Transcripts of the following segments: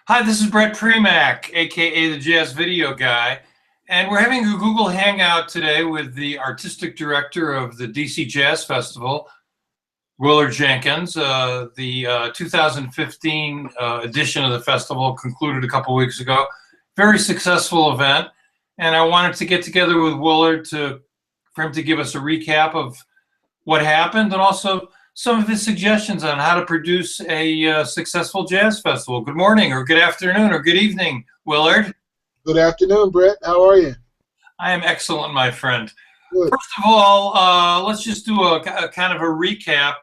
Hi, this is Brett Premack, aka the Jazz Video Guy, and we're having a Google Hangout today with the artistic director of the DC Jazz Festival, Willard Jenkins. The 2015 edition of the festival concluded a couple weeks ago. Very successful event, and I wanted to get together with Willard for him to give us a recap of what happened and also some of his suggestions on how to produce a successful jazz festival. Good morning, or good afternoon, or good evening, Willard. Good afternoon, Brett. How are you? I am excellent, my friend. Good. First of all, let's just do a kind of a recap.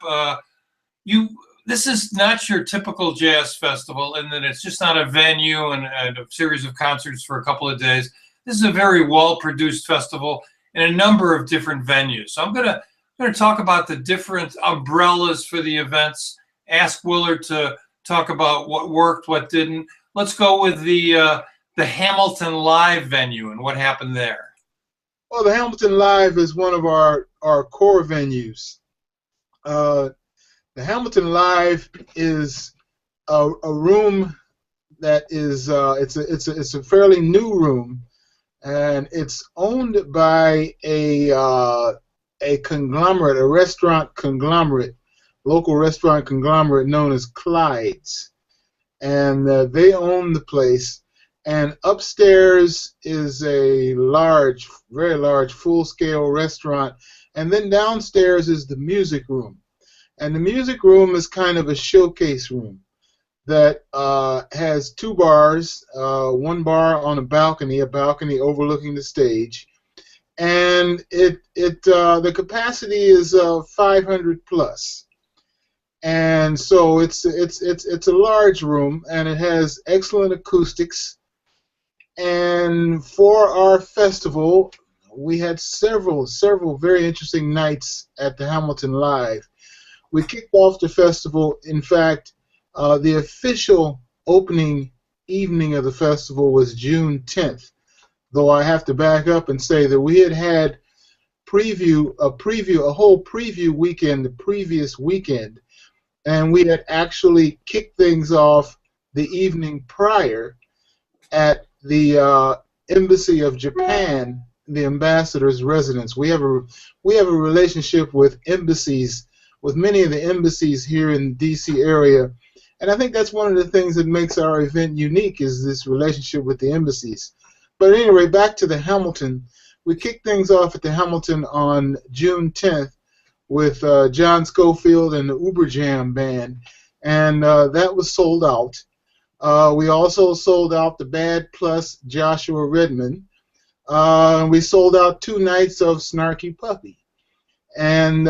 This is not your typical jazz festival in that it's just not a venue and a series of concerts for a couple of days. This is a very well-produced festival in a number of different venues. So I'm going to talk about the different umbrellas for the events, ask Willard to talk about what worked, what didn't. Let's go with the Hamilton Live venue and what happened there. Well, the Hamilton Live is one of our core venues. The Hamilton Live is a room that is it's a fairly new room, and it's owned by a conglomerate, a restaurant conglomerate, local restaurant conglomerate known as Clyde's, and they own the place. And upstairs is a large, very large, full-scale restaurant, and then downstairs is the music room. And the music room is kind of a showcase room that has two bars, one bar on a balcony overlooking the stage. And the capacity is 500 plus, and so it's a large room, and it has excellent acoustics. And for our festival, we had several very interesting nights at the Hamilton Live. We kicked off the festival. In fact, the official opening evening of the festival was June 10th. Though I have to back up and say that we had a whole preview weekend the previous weekend, and we had actually kicked things off the evening prior at the Embassy of Japan, the ambassador's residence. We have a relationship with embassies, with many of the embassies here in the D.C. area, and I think that's one of the things that makes our event unique, is this relationship with the embassies. But anyway, back to the Hamilton. We kicked things off at the Hamilton on June 10th with John Schofield and the Uber Jam Band, and that was sold out. We also sold out the Bad Plus Joshua Redman. We sold out 2 nights of Snarky Puppy. And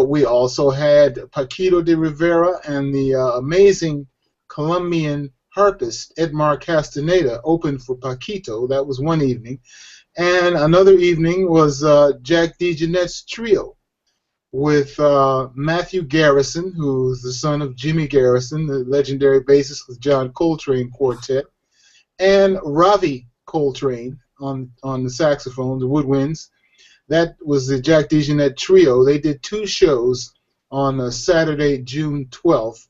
we also had Paquito de Rivera and the amazing Colombian harpist Edmar Castaneda opened for Paquito. That was one evening. And another evening was Jack DeJohnette's trio with Matthew Garrison, who's the son of Jimmy Garrison, the legendary bassist with John Coltrane Quartet, and Ravi Coltrane on the saxophone, the woodwinds. That was the Jack DeJohnette trio. They did 2 shows on Saturday, June 12th.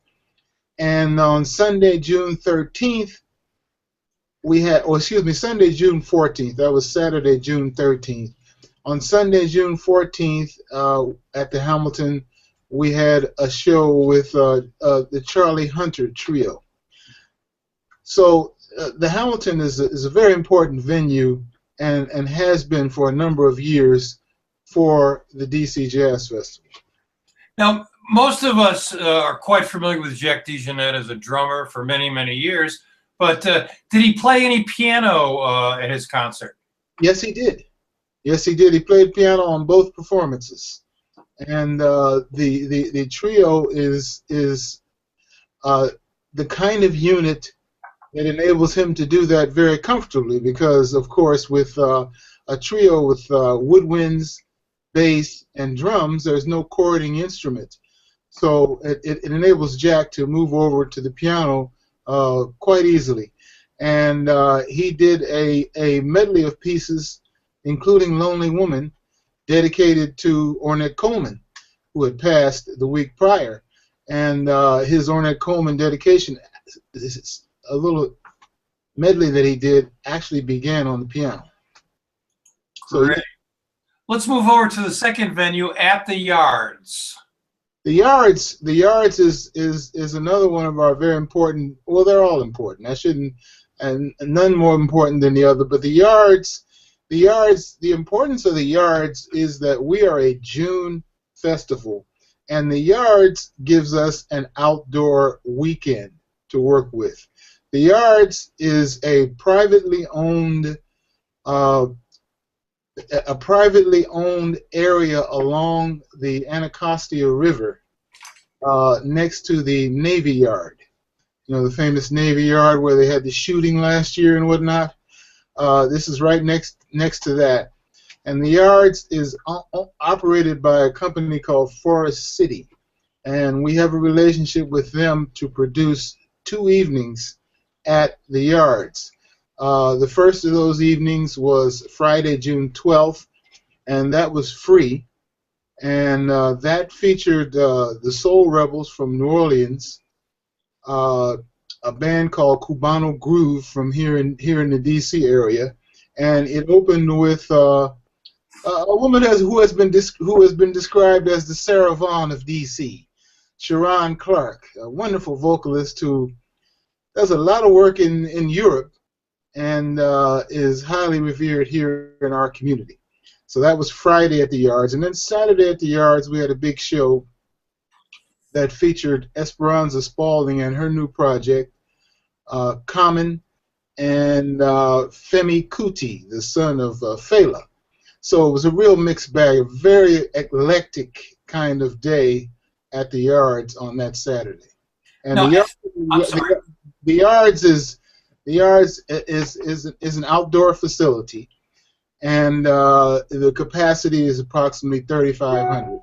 And on Sunday, June 13th, Sunday, June 14th. That was Saturday, June 13th. On Sunday, June 14th, at the Hamilton, we had a show with the Charlie Hunter Trio. So the Hamilton is a very important venue and has been for a number of years for the DC Jazz Festival. Now, most of us are quite familiar with Jack DeJohnette as a drummer for many, many years, but did he play any piano at his concert? Yes, he did. Yes, he did. He played piano on both performances, and the trio is the kind of unit that enables him to do that very comfortably, because, of course, with a trio with woodwinds, bass, and drums, there's no chording instrument. So it enables Jack to move over to the piano quite easily. And he did a medley of pieces, including Lonely Woman, dedicated to Ornette Coleman, who had passed the week prior. And his Ornette Coleman dedication is a little medley that he did actually began on the piano. So Great. Let's move over to the second venue at the Yards. The Yards is another one of our very important. Well, they're all important. I shouldn't, and none more important than the other. But the Yards, the importance of the Yards is that we are a June festival, and the Yards gives us an outdoor weekend to work with. The Yards is a privately owned area along the Anacostia River, next to the Navy Yard. You know, the famous Navy Yard where they had the shooting last year and whatnot. This is right next to that. And the Yards is operated by a company called Forest City. And we have a relationship with them to produce 2 evenings at the Yards. The first of those evenings was Friday, June 12th, and that was free. And that featured the Soul Rebels from New Orleans, a band called Cubano Groove from here in the D.C. area, and it opened with a woman who has been described as the Sarah Vaughan of D.C., Sharon Clark, a wonderful vocalist who does a lot of work in Europe and is highly revered here in our community. So that was Friday at the Yards. And then Saturday at the Yards, we had a big show that featured Esperanza Spalding and her new project, Common, and Femi Kuti, the son of Fela. So it was a real mixed bag, a very eclectic kind of day at the Yards on that Saturday. And No, the Yards is an outdoor facility, and the capacity is approximately 3,500.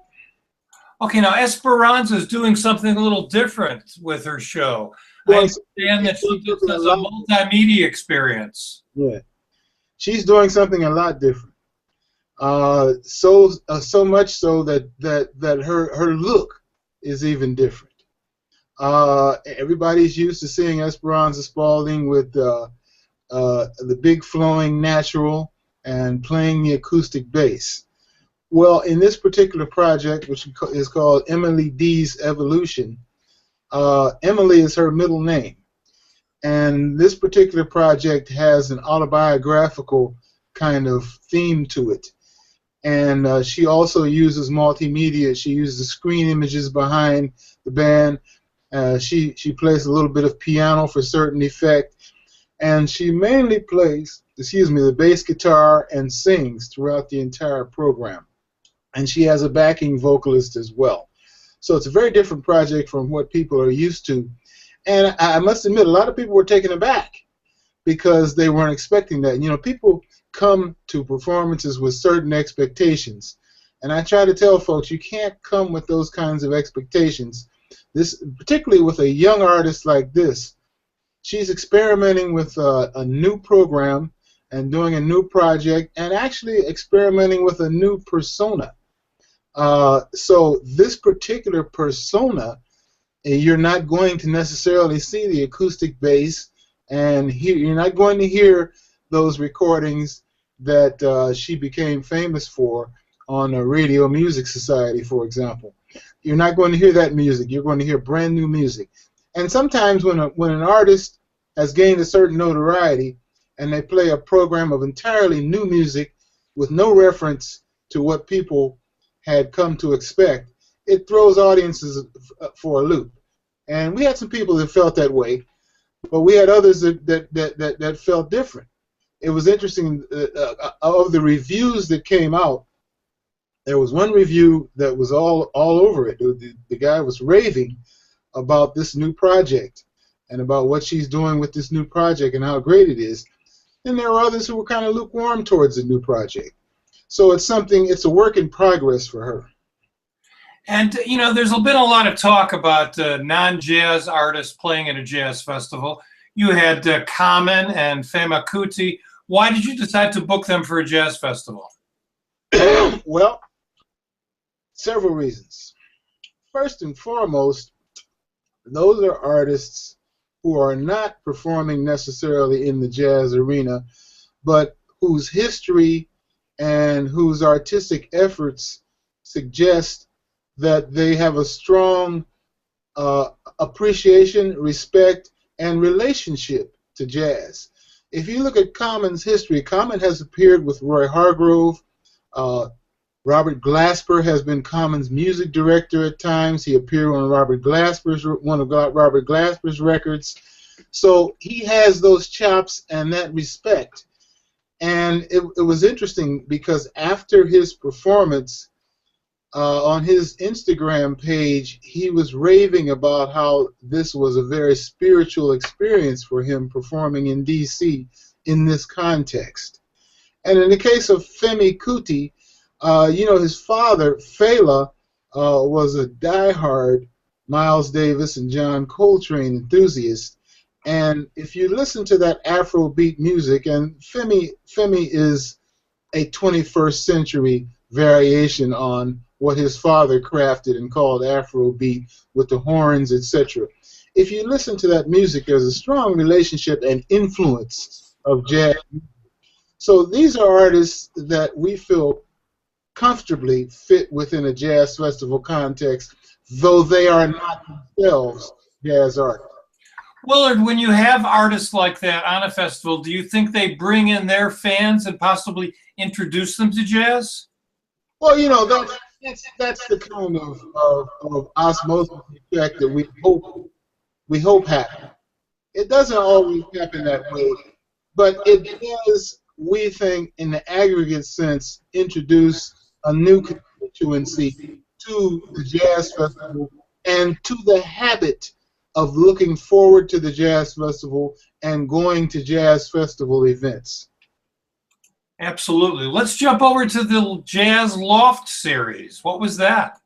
Okay, now Esperanza is doing something a little different with her show. I understand that she does a multimedia experience. Yeah, she's doing something a lot different. So much so that her look is even different. Everybody's used to seeing Esperanza Spalding with the big flowing natural and playing the acoustic bass. Well, in this particular project, which is called Emily D's Evolution, Emily is her middle name. And this particular project has an autobiographical kind of theme to it. And she also uses multimedia. She uses screen images behind the band. She plays a little bit of piano for certain effect. And she mainly plays, the bass guitar and sings throughout the entire program. And she has a backing vocalist as well. So it's a very different project from what people are used to. And I must admit, a lot of people were taken aback because they weren't expecting that. You know, people come to performances with certain expectations. And I try to tell folks, you can't come with those kinds of expectations. This, particularly with a young artist like this, she's experimenting with a new program and doing a new project and actually experimenting with a new persona. So this particular persona, you're not going to necessarily see the acoustic bass, and you're not going to hear those recordings that she became famous for on Radio Music Society, for example. You're not going to hear that music. You're going to hear brand new music. And sometimes when an artist has gained a certain notoriety and they play a program of entirely new music with no reference to what people had come to expect, it throws audiences for a loop. And we had some people that felt that way, but we had others that felt different. It was interesting, of the reviews that came out, there was one review that was all over it. The guy was raving about this new project and about what she's doing with this new project and how great it is. And there were others who were kind of lukewarm towards the new project. So it's a work in progress for her. And, you know, there's been a lot of talk about non-jazz artists playing at a jazz festival. You had Common and Femi Kuti. Why did you decide to book them for a jazz festival? Well, several reasons. First and foremost, those are artists who are not performing necessarily in the jazz arena, but whose history and whose artistic efforts suggest that they have a strong appreciation, respect, and relationship to jazz. If you look at Common's history, Common has appeared with Roy Hargrove. Robert Glasper has been Common's music director at times. He appeared on one of Robert Glasper's records. So he has those chops and that respect. And it was interesting because after his performance on his Instagram page, he was raving about how this was a very spiritual experience for him performing in D.C. in this context. And in the case of Femi Kuti, you know, his father, Fela, was a diehard Miles Davis and John Coltrane enthusiast. And if you listen to that Afrobeat music, and Femi is a 21st century variation on what his father crafted and called Afrobeat with the horns, etc. If you listen to that music, there's a strong relationship and influence of jazz. So these are artists that we feel comfortably fit within a jazz festival context, though they are not themselves jazz artists. Willard, when you have artists like that on a festival, do you think they bring in their fans and possibly introduce them to jazz? Well, you know, that's the kind of osmosis effect that we hope happen. It doesn't always happen that way, but it does, we think, in the aggregate sense, introduce a new constituency to the jazz festival and to the habit of looking forward to the jazz festival and going to jazz festival events. Absolutely. Let's jump over to the Jazz Loft series. What was that?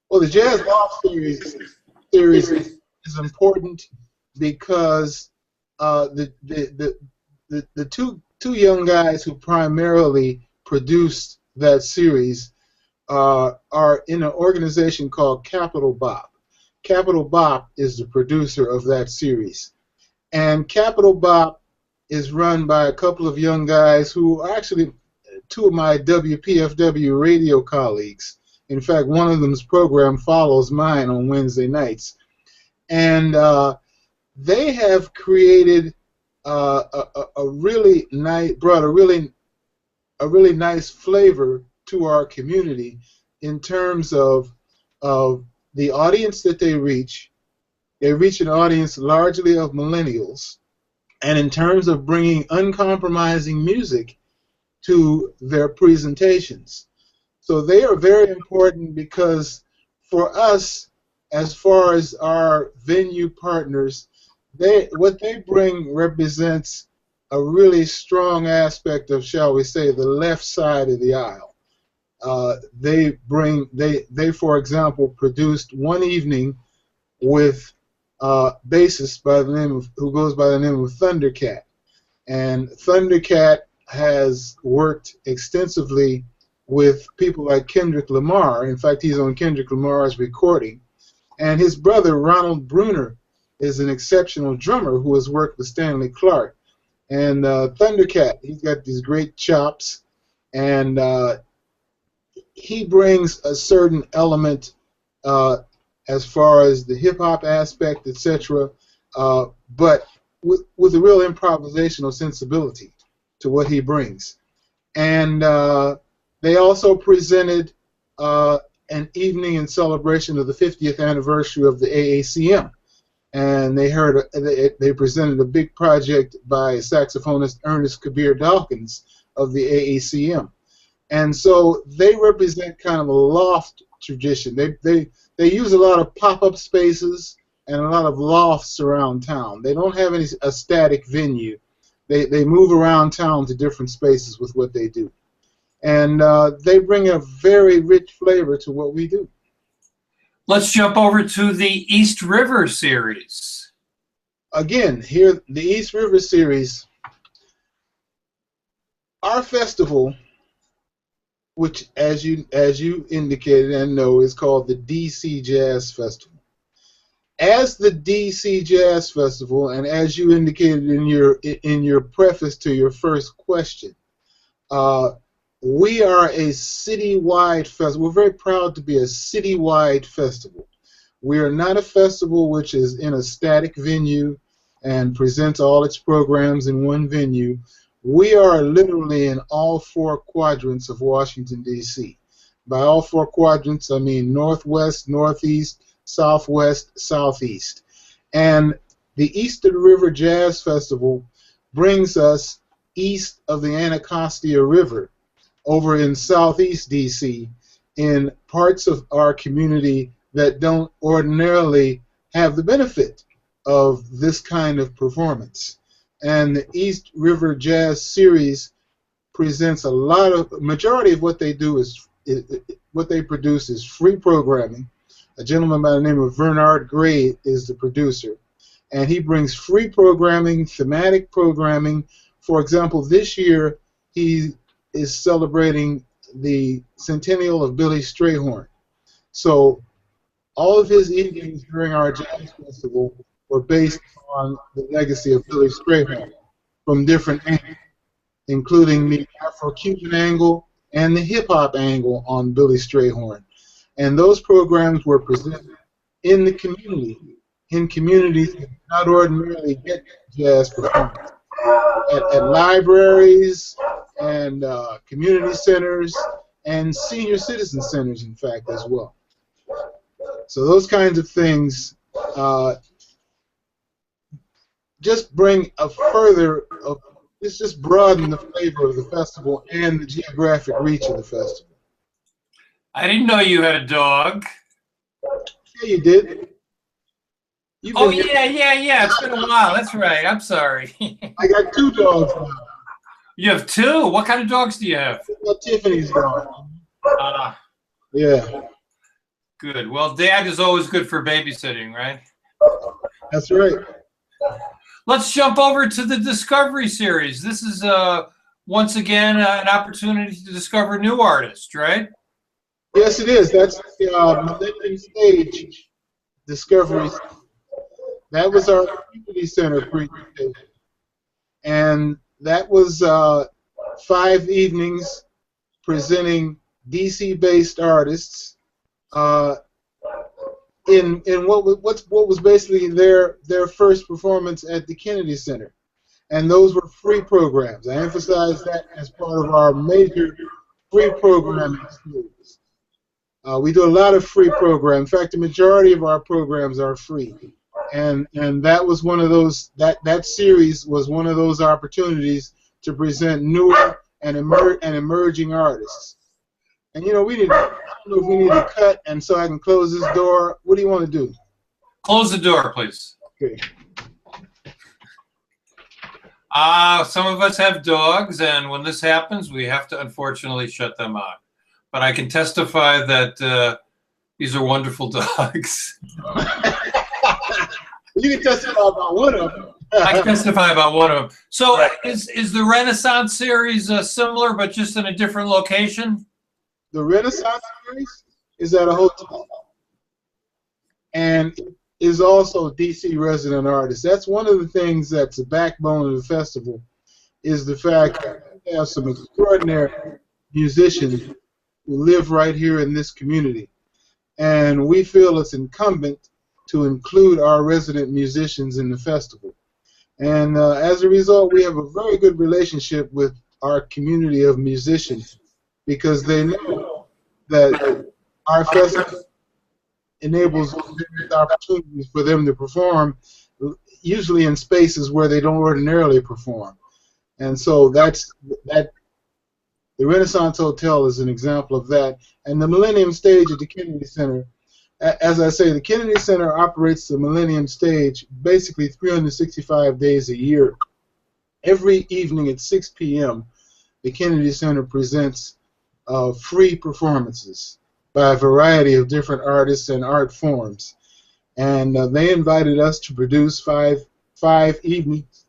Well, the Jazz Loft series is important because the two young guys who primarily produced that series are in an organization called Capital Bop. Capital Bop is the producer of that series. And Capital Bop is run by a couple of young guys who are actually two of my WPFW radio colleagues. In fact, one of them's program follows mine on Wednesday nights. And they have created brought a really nice flavor to our community in terms of the audience that they reach. They reach an audience largely of millennials, and in terms of bringing uncompromising music to their presentations. So they are very important because for us, as far as our venue partners, what they bring represents a really strong aspect of, shall we say, the left side of the aisle. They, for example, produced one evening with a bassist who goes by the name of Thundercat. And Thundercat has worked extensively with people like Kendrick Lamar. In fact, he's on Kendrick Lamar's recording. And his brother, Ronald Bruner, is an exceptional drummer who has worked with Stanley Clarke. And Thundercat, he's got these great chops, and he brings a certain element as far as the hip-hop aspect, etc., but with a real improvisational sensibility to what he brings. And they also presented an evening in celebration of the 50th anniversary of the AACM. And they presented a big project by saxophonist Ernest Kabir Dawkins of the AACM. And so they represent kind of a loft tradition. They use a lot of pop-up spaces and a lot of lofts around town. They don't have a static venue. They move around town to different spaces with what they do. And they bring a very rich flavor to what we do. Let's jump over to the East River series. Again, here, the East River series, our festival, which, as you indicated and know, is called the DC Jazz Festival. as the DC Jazz Festival, and as you indicated in your preface to your first question, we are a citywide festival. We're very proud to be a citywide festival. We are not a festival which is in a static venue and presents all its programs in one venue. We are literally in all four quadrants of Washington, D.C. By all four quadrants, I mean northwest, northeast, southwest, southeast. And the Eastern River Jazz Festival brings us east of the Anacostia River over in southeast D.C. in parts of our community that don't ordinarily have the benefit of this kind of performance. And the East River Jazz Series presents majority of what they do is what they produce is free programming. A gentleman by the name of Bernard Gray is the producer, and he brings free programming, thematic programming. For example, this year he is celebrating the centennial of Billy Strayhorn. So all of his evenings during our jazz festival were based on the legacy of Billy Strayhorn from different angles, including the Afro-Cuban angle and the hip-hop angle on Billy Strayhorn. And those programs were presented in the community, in communities that do not ordinarily get jazz performance, at libraries and community centers and senior citizen centers, in fact, as well. So those kinds of things just bring a further, it's just broaden the flavor of the festival and the geographic reach of the festival. I didn't know you had a dog. Yeah, you did. Oh, yeah. It's been a while. That's right. I'm sorry. I got 2 dogs now. You have 2? What kind of dogs do you have? Tiffany's dog. Yeah. Good. Well, Dad is always good for babysitting, right? That's right. Let's jump over to the Discovery Series. This is, once again, an opportunity to discover new artists, right? Yes, it is. That's the Millennium Stage Discovery. That was our community center presentation. And that was 5 evenings presenting DC-based artists in what was basically their first performance at the Kennedy Center. And those were free programs. I emphasize that as part of our major free programming series. We do a lot of free programs. In fact, the majority of our programs are free. And that was one of those, that series was one of those opportunities to present newer and emerging artists. And, you know, I don't know if we need to cut, and so I can close this door. What do you want to do? Close the door, please. Okay. Some of us have dogs, and when this happens, we have to unfortunately shut them out. But I can testify that these are wonderful dogs. You can testify about one of them. I can testify about one of them. So is the Renaissance series similar, but just in a different location? The Renaissance series is at a hotel and is also DC resident artists. That's one of the things that's the backbone of the festival, is the fact that we have some extraordinary musicians who live right here in this community. And we feel it's incumbent to include our resident musicians in the festival. And as a result, we have a very good relationship with our community of musicians, because they know that our festival enables various opportunities for them to perform, usually in spaces where they don't ordinarily perform. And so the Renaissance Hotel is an example of that. And the Millennium Stage at the Kennedy Center, as I say, the Kennedy Center operates the Millennium Stage basically 365 days a year. Every evening at 6 p.m., the Kennedy Center presents free performances by a variety of different artists and art forms. And they invited us to produce five evenings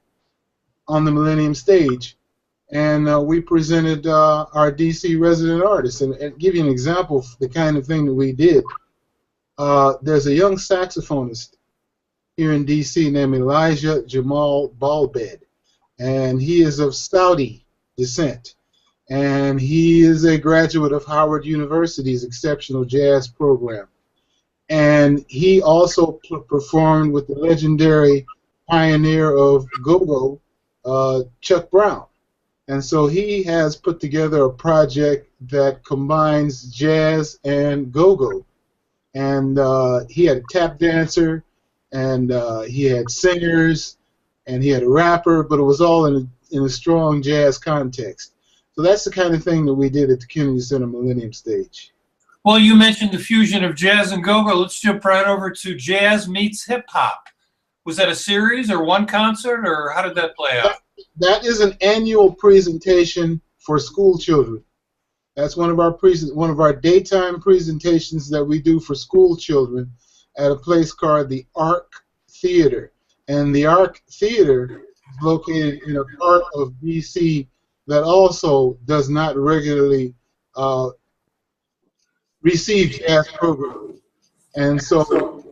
on the Millennium Stage. And we presented our DC resident artists. And give you an example of the kind of thing that we did. There's a young saxophonist here in D.C. named Elijah Jamal Balbed, and he is of Saudi descent, and he is a graduate of Howard University's exceptional jazz program. And he also performed with the legendary pioneer of go-go, Chuck Brown. And so he has put together a project that combines jazz and go-go. And he had a tap dancer, and he had singers, and he had a rapper, but it was all in a strong jazz context. So that's the kind of thing that we did at the Kennedy Center Millennium Stage. Well, you mentioned the fusion of jazz and go-go. Let's jump right over to Jazz Meets Hip Hop. Was that a series or one concert, or how did that play out? That is an annual presentation for school children. That's one of our daytime presentations that we do for school children at a place called the Arc Theater. And the Arc Theater is located in a part of D.C. that also does not regularly receive jazz programs. And so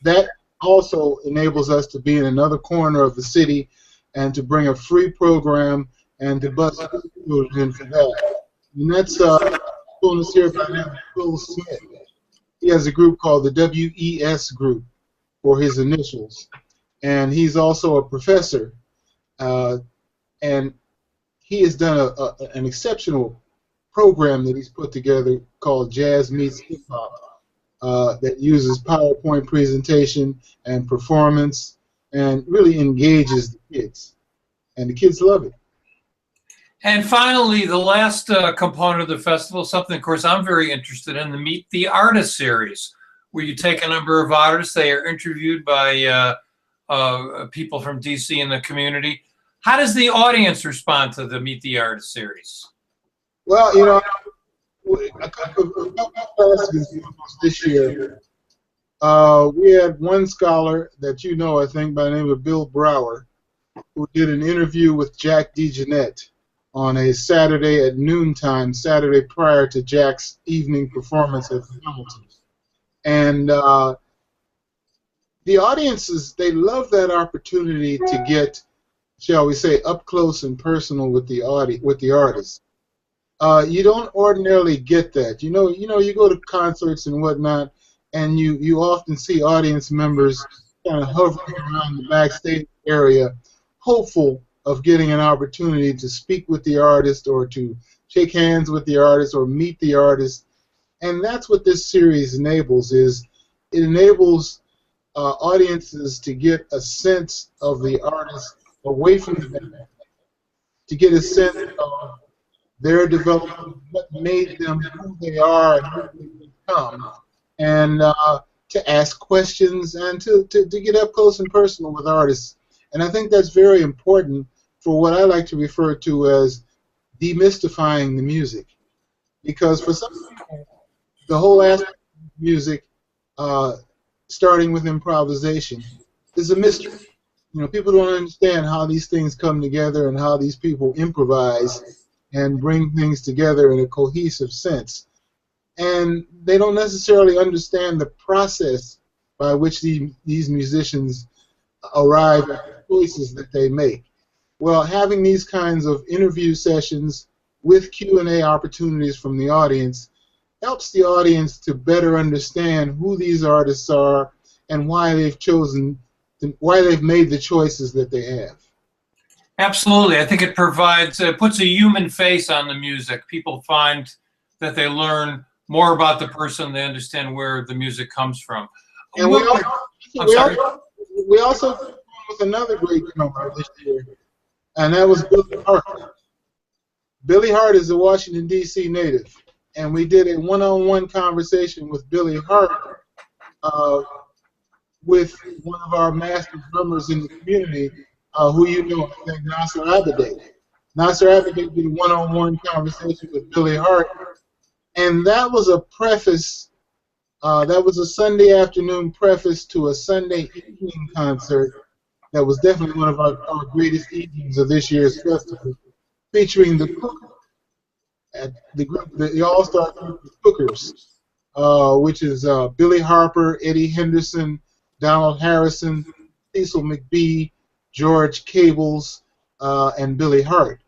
that also enables us to be in another corner of the city and to bring a free program and to bus children for that. And that's bonus here by the name of Will Smith. He has a group called the WES Group for his initials. And he's also a professor. And he has done an exceptional program that he's put together called Jazz Meets Hip Hop that uses PowerPoint presentation and performance and really engages the kids. And the kids love it. And finally, the last component of the festival, something, of course, I'm very interested in, the Meet the Artist series, where you take a number of artists. They are interviewed by people from D.C. and the community. How does the audience respond to the Meet the Artist series? Well, you know, a couple of festivals this year, we had one scholar that you know, I think, by the name of Bill Brower, who did an interview with Jack DeJohnette on a Saturday at noontime, Saturday prior to Jack's evening performance at the Hamilton. And the audiences, they love that opportunity to get, shall we say, up close and personal with the artists. You don't ordinarily get that. You know, you go to concerts and whatnot, and you often see audience members kind of hovering around the backstage area, hopeful of getting an opportunity to speak with the artist or to shake hands with the artist or meet the artist. And that's what this series enables, is it enables audiences to get a sense of the artist away from the band, to get a sense of their development, what made them who they are and who they become, and to ask questions and to get up close and personal with artists. And I think that's very important for what I like to refer to as demystifying the music. Because for some people, the whole aspect of music, starting with improvisation, is a mystery. You know, people don't understand how these things come together and how these people improvise and bring things together in a cohesive sense. And they don't necessarily understand the process by which these musicians arrive at the choices that they make. Well, having these kinds of interview sessions with Q&A opportunities from the audience helps the audience to better understand who these artists are and why they've made the choices that they have. Absolutely. I think it provides, puts a human face on the music. People find that they learn more about the person, they understand where the music comes from. And we also performed with another great drummer this year, and that was Billy Hart. Billy Hart is a Washington, D.C. native, and we did a one-on-one conversation with Billy Hart with one of our master drummers in the community, who you know, I think, Nasser Abede. Nasser Abede did a one-on-one conversation with Billy Hart, and that was a preface, that was a Sunday afternoon preface to a Sunday evening concert that was definitely one of our greatest evenings of this year's festival, featuring the Cookers, at the all-star group, the Cookers, which is Billy Harper, Eddie Henderson, Donald Harrison, Cecil McBee, George Cables, and Billy Hart,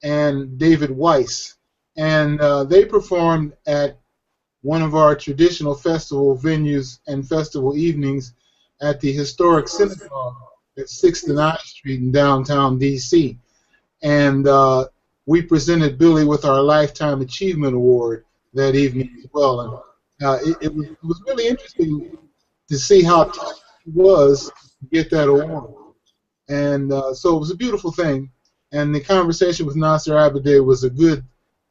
and David Weiss. And they performed at one of our traditional festival venues and festival evenings at the historic synagogue at 6th and I Street in downtown D.C. And we presented Billy with our Lifetime Achievement Award that evening as well. And it was really interesting to see how tough it was to get that award. And so it was a beautiful thing. And the conversation with Nasser Abedeh was a good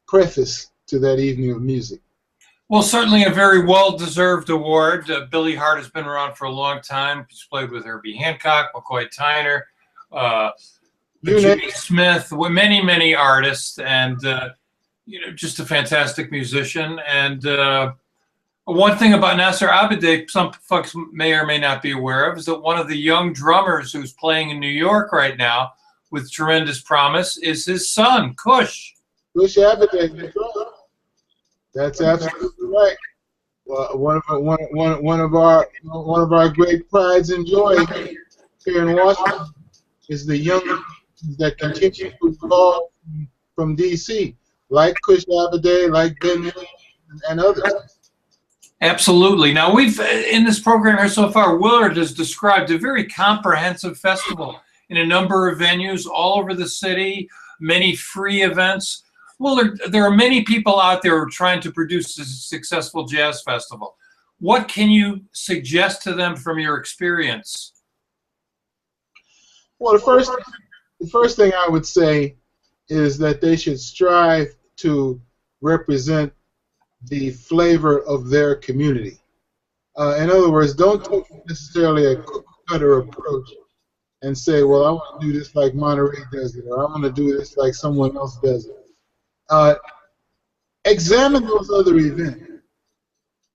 preface to that evening of music. Well, certainly a very well-deserved award. Billy Hart has been around for a long time. He's played with Herbie Hancock, McCoy Tyner, Jimmy Smith, many, many artists, and you know, just a fantastic musician. And one thing about Nasser Abedeh, some folks may or may not be aware of, is that one of the young drummers who's playing in New York right now with tremendous promise is his son, Kush. Kush Abedeh. That's absolutely right. Well, one of our great prides and joys here in Washington is the young that continue to evolve from D.C., like Kush Abedeh, like Ben Hill, and others. Absolutely. Now, we've in this program here so far, Willard has described a very comprehensive festival in a number of venues all over the city, many free events. Well, there are many people out there who are trying to produce a successful jazz festival. What can you suggest to them from your experience? Well, the first thing I would say is that they should strive to represent the flavor of their community. In other words, don't take necessarily a cookie-cutter approach and say, well, I want to do this like Monterey does it, or I want to do this like someone else does it. Examine those other events.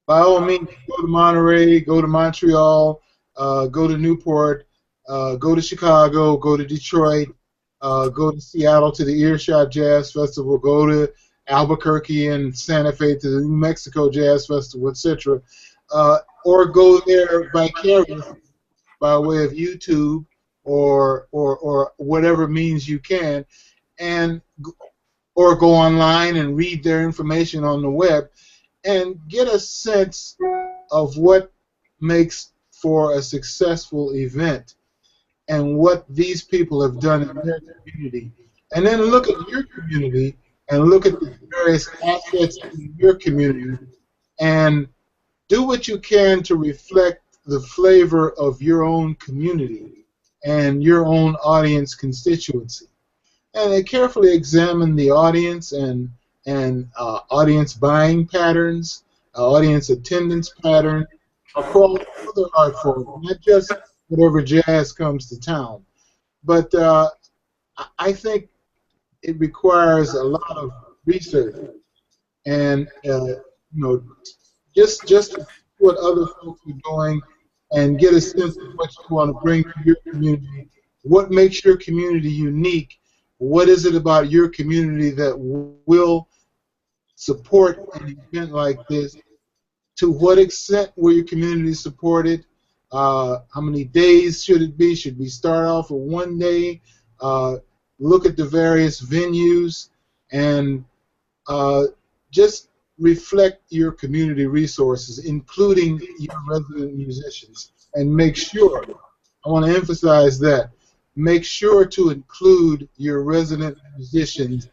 By all means, go to Monterey, go to Montreal, go to Newport, go to Chicago, go to Detroit, go to Seattle to the Earshot Jazz Festival, go to Albuquerque and Santa Fe to the New Mexico Jazz Festival, etc. Or go there vicariously by way of YouTube or whatever means you can, or go online and read their information on the web and get a sense of what makes for a successful event and what these people have done in their community. And then look at your community and look at the various assets in your community and do what you can to reflect the flavor of your own community and your own audience constituency. And they carefully examine the audience and audience buying patterns, audience attendance patterns across other art forms, not just whatever jazz comes to town. But I think it requires a lot of research and you know, just what other folks are doing and get a sense of what you want to bring to your community. What makes your community unique? What is it about your community that will support an event like this? To what extent will your community support it? How many days should it be? Should we start off with one day? Look at the various venues and just reflect your community resources, including your resident musicians, and make sure, I want to emphasize that, make sure to include your resident musicians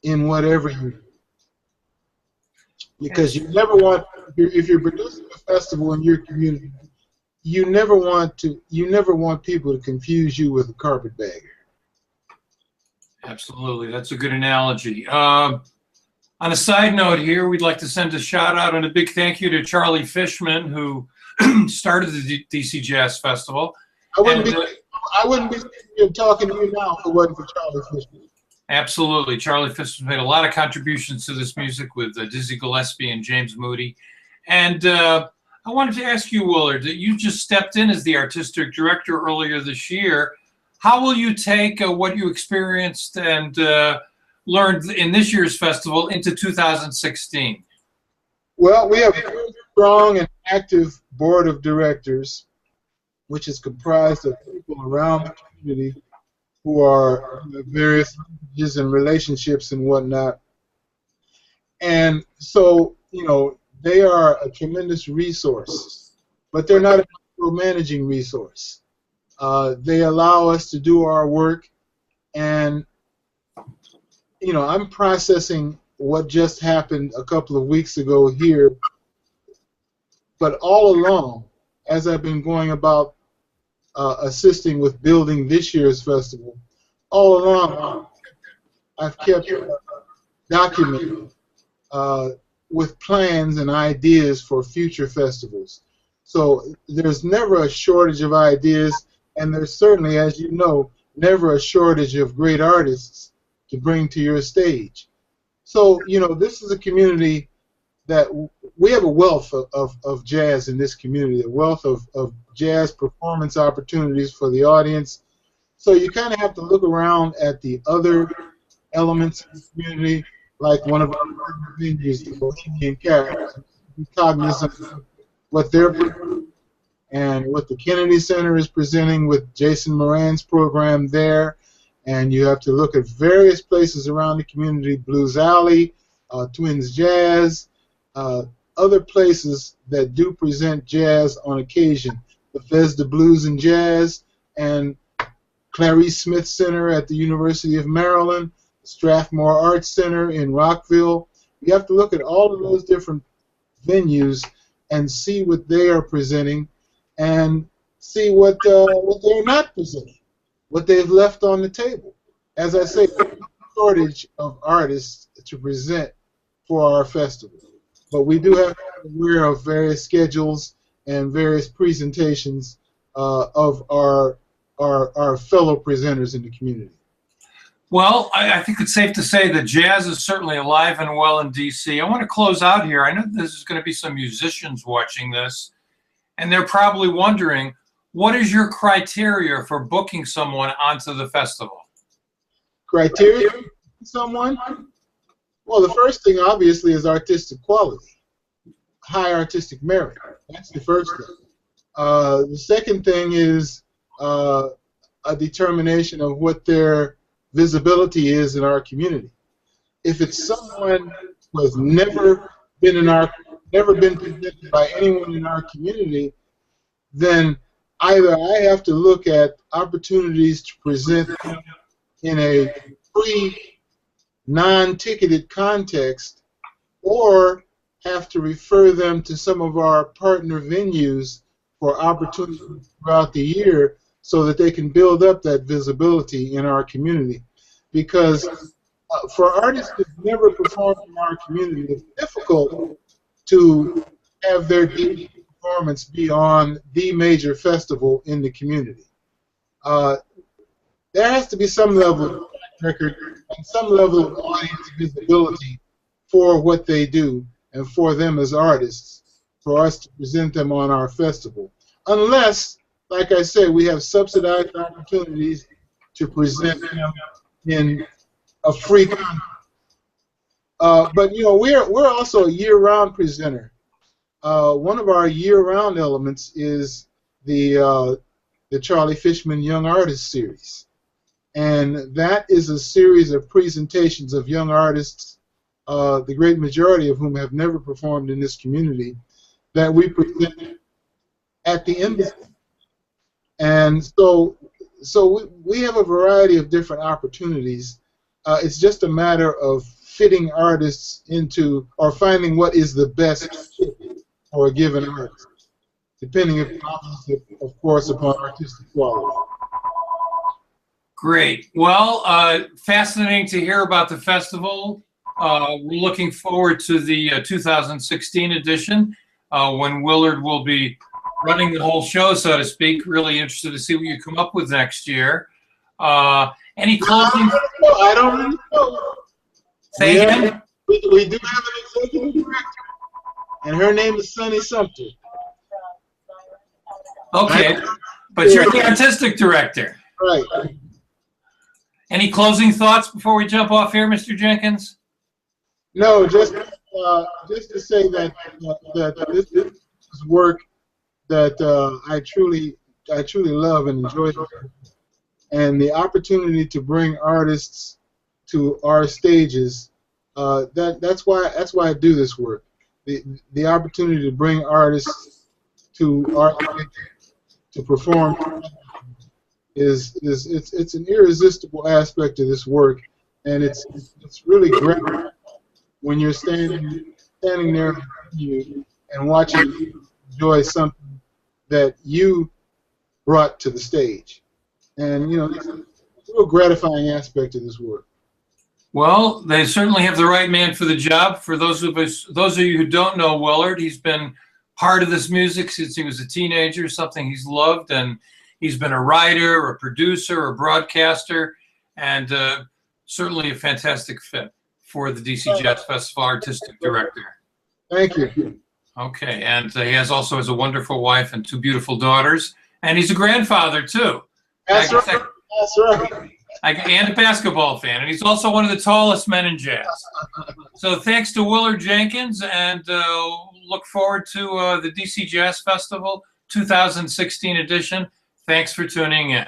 in whatever you do. Because you never want, if you're producing a festival in your community, you never want people to confuse you with a carpetbagger. Absolutely, that's a good analogy. On a side note here, we'd like to send a shout out and a big thank you to Charlie Fishman, who started the DC Jazz Festival. I wouldn't be talking to you now if it wasn't for Charlie Fishman. Absolutely. Charlie Fishman made a lot of contributions to this music with Dizzy Gillespie and James Moody. And I wanted to ask you, Willard, that you just stepped in as the artistic director earlier this year. How will you take what you experienced and learned in this year's festival into 2016? Well, we have a very strong and active board of directors. which is comprised of people around the community who are various languages and relationships and whatnot. And so, they are a tremendous resource, but they're not a managing resource. They allow us to do our work, and I'm processing what just happened a couple of weeks ago here, but all along, as I've been going about assisting with building this year's festival, all along I've kept documenting with plans and ideas for future festivals. So there's never a shortage of ideas, and there's certainly, as you know, never a shortage of great artists to bring to your stage. So, this is a community that we have a wealth of jazz in this community, a wealth of jazz performance opportunities for the audience. So you kind of have to look around at the other elements of the community, like one of our venues, the Bohemian Carriage, be cognizant of what they're doing and what the Kennedy Center is presenting with Jason Moran's program there. And you have to look at various places around the community, Blues Alley, Twins Jazz, other places that do present jazz on occasion, Bethesda Blues and Jazz, and Clarice Smith Center at the University of Maryland, Strathmore Arts Center in Rockville. You have to look at all of those different venues and see what they are presenting and see what they're not presenting, what they've left on the table. As I say, there's no shortage of artists to present for our festival, but we do have to be aware of various schedules and various presentations of our fellow presenters in the community. Well, I think it's safe to say that jazz is certainly alive and well in D.C. I want to close out here. I know there's going to be some musicians watching this, and they're probably wondering, what is your criteria for booking someone onto the festival? Criteria for someone? Well, the first thing, obviously, is artistic quality, high artistic merit. That's the first thing. The second thing is a determination of what their visibility is in our community. If it's someone who has never been presented by anyone in our community, then either I have to look at opportunities to present them in a free, non-ticketed context, or have to refer them to some of our partner venues for opportunities throughout the year so that they can build up that visibility in our community. Because for artists who've never performed in our community, it's difficult to have their DVD performance be on the major festival in the community. There has to be some level of record and some level of audience visibility for what they do and for them as artists, for us to present them on our festival. Unless, like I said, we have subsidized opportunities to present them in a free context. But we're also a year-round presenter. One of our year-round elements is the Charlie Fishman Young Artist Series, and that is a series of presentations of young artists, the great majority of whom have never performed in this community, that we present at the embassy. And so we have a variety of different opportunities. It's just a matter of fitting artists into, or finding what is the best fit for a given artist, depending, of course, upon artistic quality. Great. Well, fascinating to hear about the festival. We're looking forward to the 2016 edition, when Willard will be running the whole show, so to speak. Really interested to see what you come up with next year. Any closing? I don't really know. Say again? We do have an executive director, and her name is Sunny Sumter. Okay, but you're the artistic director. Right. Any closing thoughts before we jump off here, Mr. Jenkins? No, just to say that this is work that I truly love and enjoy, and the opportunity to bring artists to our stages. That's why I do this work. The opportunity to bring artists to our to perform it's an irresistible aspect of this work, and it's really great when you're standing there and watching you enjoy something that you brought to the stage, and it's a real gratifying aspect of this work. Well, they certainly have the right man for the job. For those of you who don't know Willard, he's been part of this music since he was a teenager, something he's loved, and he's been a writer, a producer, a broadcaster, and certainly a fantastic fit for the DC Jazz Festival artistic director. Thank you. Okay, and he also has a wonderful wife and 2 beautiful daughters, and he's a grandfather too. That's right. That's right. And a basketball fan, and he's also one of the tallest men in jazz. So thanks to Willard Jenkins, and look forward to the DC Jazz Festival 2016 edition. Thanks for tuning in.